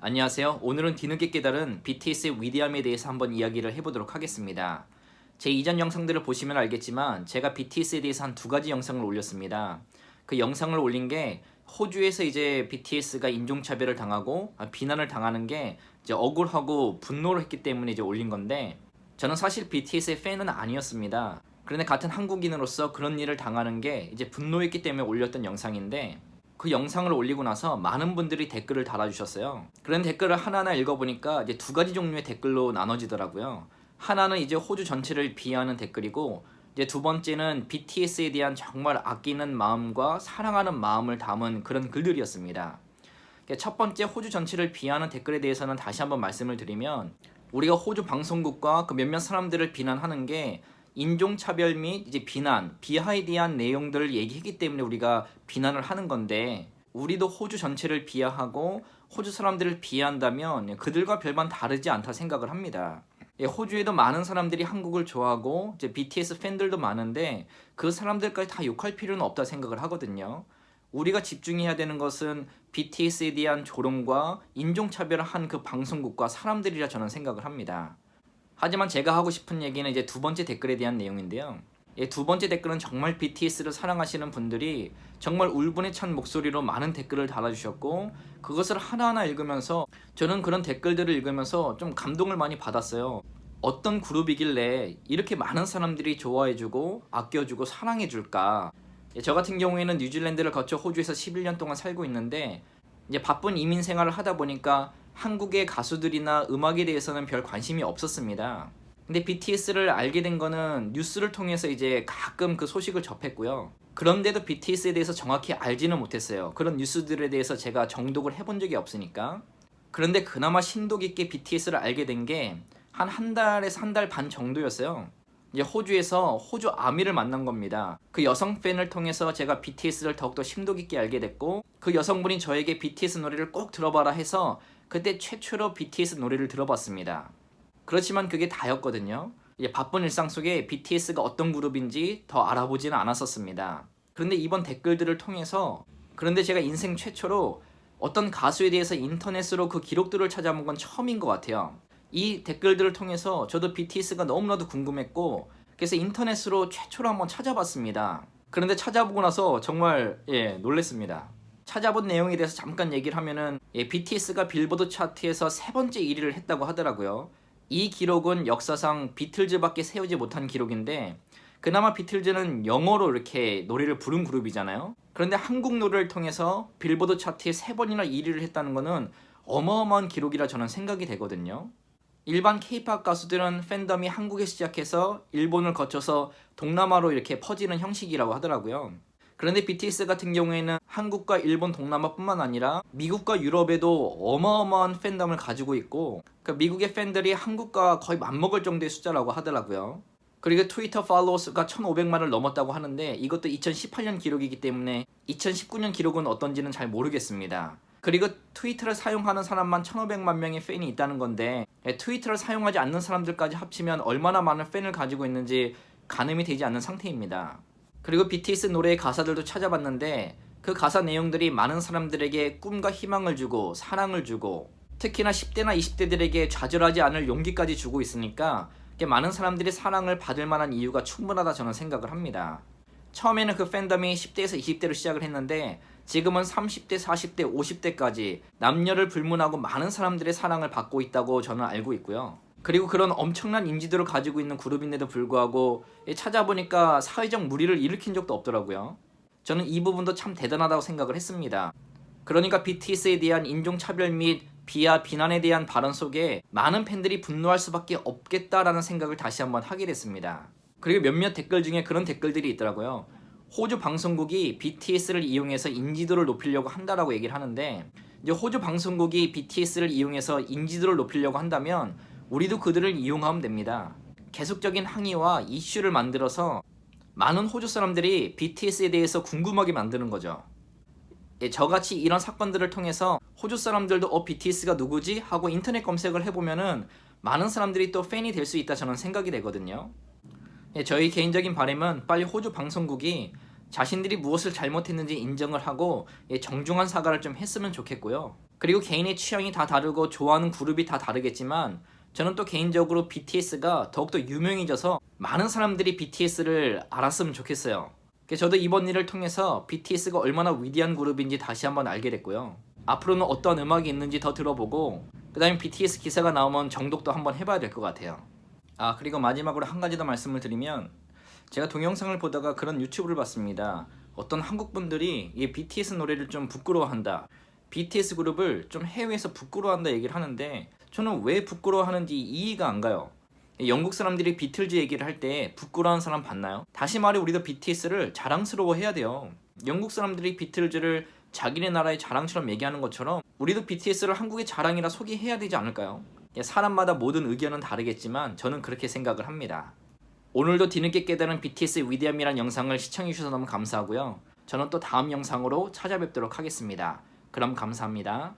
안녕하세요. 오늘은 뒤늦게 깨달은 BTS의 위대함에 대해서 한번 이야기를 해보도록 하겠습니다. 제 이전 영상들을 보시면 알겠지만 제가 BTS에 대해서 한 두 가지 영상을 올렸습니다. 그 영상을 올린 게 호주에서 이제 BTS가 인종차별을 당하고 비난을 당하는 게 이제 억울하고 분노를 했기 때문에 이제 올린 건데, 저는 사실 BTS의 팬은 아니었습니다. 그런데 같은 한국인으로서 그런 일을 당하는 게 이제 분노했기 때문에 올렸던 영상인데, 그 영상을 올리고 나서 많은 분들이 댓글을 달아주셨어요. 그런 댓글을 하나하나 읽어보니까 이제 두 가지 종류의 댓글로 나눠지더라고요. 하나는 이제 호주 전체를 비하하는 댓글이고, 이제 두 번째는 BTS에 대한 정말 아끼는 마음과 사랑하는 마음을 담은 그런 글들이었습니다. 첫 번째 호주 전체를 비하하는 댓글에 대해서는 다시 한번 말씀을 드리면, 우리가 호주 방송국과 그 몇몇 사람들을 비난하는 게 인종차별 및 이제 비난, 비하에 대한 내용들을 얘기했기 때문에 우리가 비난을 하는 건데, 우리도 호주 전체를 비하하고 호주 사람들을 비하한다면 그들과 별반 다르지 않다 생각을 합니다. 호주에도 많은 사람들이 한국을 좋아하고 이제 BTS 팬들도 많은데 그 사람들까지 다 욕할 필요는 없다 생각을 하거든요. 우리가 집중해야 되는 것은 BTS에 대한 조롱과 인종차별을 한 그 방송국과 사람들이라 저는 생각을 합니다. 하지만 제가 하고 싶은 얘기는 이제 두 번째 댓글에 대한 내용인데요. 두 번째 댓글은 정말 BTS를 사랑하시는 분들이 정말 울분에 찬 목소리로 많은 댓글을 달아주셨고, 그것을 하나하나 읽으면서 저는 그런 댓글들을 읽으면서 좀 감동을 많이 받았어요. 어떤 그룹이길래 이렇게 많은 사람들이 좋아해주고 아껴주고 사랑해줄까. 저 같은 경우에는 뉴질랜드를 거쳐 호주에서 11년 동안 살고 있는데, 이제 바쁜 이민 생활을 하다 보니까 한국의 가수들이나 음악에 대해서는 별 관심이 없었습니다. 근데 BTS를 알게 된 거는 뉴스를 통해서 이제 가끔 그 소식을 접했고요. 그런데도 BTS에 대해서 정확히 알지는 못했어요. 그런 뉴스들에 대해서 제가 정독을 해본 적이 없으니까. 그런데 그나마 심도 깊게 BTS를 알게 된 게 한 달에서 한 달 반 정도였어요. 이제 호주에서 호주 아미를 만난 겁니다. 그 여성 팬을 통해서 제가 BTS를 더욱더 심도 깊게 알게 됐고, 그 여성분이 저에게 BTS 노래를 꼭 들어봐라 해서 그때 최초로 BTS 노래를 들어봤습니다. 그렇지만 그게 다였거든요. 바쁜 일상 속에 BTS가 어떤 그룹인지 더 알아보지는 않았었습니다. 그런데 이번 댓글들을 통해서, 그런데 제가 인생 최초로 어떤 가수에 대해서 인터넷으로 그 기록들을 찾아본 건 처음인 것 같아요. 이 댓글들을 통해서 저도 BTS가 너무나도 궁금했고, 그래서 인터넷으로 최초로 한번 찾아봤습니다. 그런데 찾아보고 나서 정말 놀랬습니다. 찾아본 내용에 대해서 잠깐 얘기를 하면은 BTS가 빌보드 차트에서 세 번째 1위를 했다고 하더라고요. 이 기록은 역사상 비틀즈밖에 세우지 못한 기록인데, 그나마 비틀즈는 영어로 이렇게 노래를 부른 그룹이잖아요. 그런데 한국 노래를 통해서 빌보드 차트에 세 번이나 1위를 했다는 거는 어마어마한 기록이라 저는 생각이 되거든요. 일반 K-POP 가수들은 팬덤이 한국에 시작해서 일본을 거쳐서 동남아로 이렇게 퍼지는 형식이라고 하더라고요. 그런데 BTS 같은 경우에는 한국과 일본, 동남아뿐만 아니라 미국과 유럽에도 어마어마한 팬덤을 가지고 있고, 그 미국의 팬들이 한국과 거의 맞먹을 정도의 숫자라고 하더라고요. 그리고 트위터 팔로워 수가 1,500만을 넘었다고 하는데, 이것도 2018년 기록이기 때문에 2019년 기록은 어떤지는 잘 모르겠습니다. 그리고 트위터를 사용하는 사람만 1,500만 명의 팬이 있다는 건데, 트위터를 사용하지 않는 사람들까지 합치면 얼마나 많은 팬을 가지고 있는지 가늠이 되지 않는 상태입니다. 그리고 BTS 노래의 가사들도 찾아봤는데, 그 가사 내용들이 많은 사람들에게 꿈과 희망을 주고 사랑을 주고, 특히나 10대나 20대들에게 좌절하지 않을 용기까지 주고 있으니까 많은 사람들이 사랑을 받을 만한 이유가 충분하다 저는 생각을 합니다. 처음에는 그 팬덤이 10대에서 20대로 시작을 했는데, 지금은 30대, 40대, 50대까지 남녀를 불문하고 많은 사람들의 사랑을 받고 있다고 저는 알고 있고요. 그리고 그런 엄청난 인지도를 가지고 있는 그룹인데도 불구하고 찾아보니까 사회적 물의를 일으킨 적도 없더라고요. 저는 이 부분도 참 대단하다고 생각을 했습니다. 그러니까 BTS에 대한 인종차별 및 비하, 비난에 대한 발언 속에 많은 팬들이 분노할 수밖에 없겠다라는 생각을 다시 한번 하게 됐습니다. 그리고 몇몇 댓글 중에 그런 댓글들이 있더라고요. 호주 방송국이 BTS를 이용해서 인지도를 높이려고 한다라고 얘기를 하는데, 이제 호주 방송국이 BTS를 이용해서 인지도를 높이려고 한다면 우리도 그들을 이용하면 됩니다. 계속적인 항의와 이슈를 만들어서 많은 호주 사람들이 BTS에 대해서 궁금하게 만드는 거죠. 저같이 이런 사건들을 통해서 호주 사람들도 BTS가 누구지? 하고 인터넷 검색을 해보면은 많은 사람들이 또 팬이 될 수 있다 저는 생각이 되거든요. 저희 개인적인 바람은 빨리 호주 방송국이 자신들이 무엇을 잘못했는지 인정을 하고 정중한 사과를 좀 했으면 좋겠고요. 그리고 개인의 취향이 다 다르고 좋아하는 그룹이 다 다르겠지만 저는 또 개인적으로 BTS가 더욱더 유명해져서 많은 사람들이 BTS를 알았으면 좋겠어요. 저도 이번 일을 통해서 BTS가 얼마나 위대한 그룹인지 다시 한번 알게 됐고요. 앞으로는 어떤 음악이 있는지 더 들어보고 그 다음에 BTS 기사가 나오면 정독도 한번 해봐야 될 것 같아요. 그리고 마지막으로 한 가지 더 말씀을 드리면 제가 동영상을 보다가 그런 유튜브를 봤습니다. 어떤 한국 분들이 이 BTS 노래를 좀 부끄러워한다, BTS 그룹을 좀 해외에서 부끄러워한다 얘기를 하는데 저는 왜 부끄러워하는지 이해가 안 가요. 영국 사람들이 비틀즈 얘기를 할 때 부끄러워하는 사람 봤나요? 다시 말해 우리도 BTS를 자랑스러워해야 돼요. 영국 사람들이 비틀즈를 자기네 나라의 자랑처럼 얘기하는 것처럼 우리도 BTS를 한국의 자랑이라 소개해야 되지 않을까요? 사람마다 모든 의견은 다르겠지만 저는 그렇게 생각을 합니다. 오늘도 뒤늦게 깨달은 BTS의 위대함이란 영상을 시청해주셔서 너무 감사하고요. 저는 또 다음 영상으로 찾아뵙도록 하겠습니다. 그럼 감사합니다.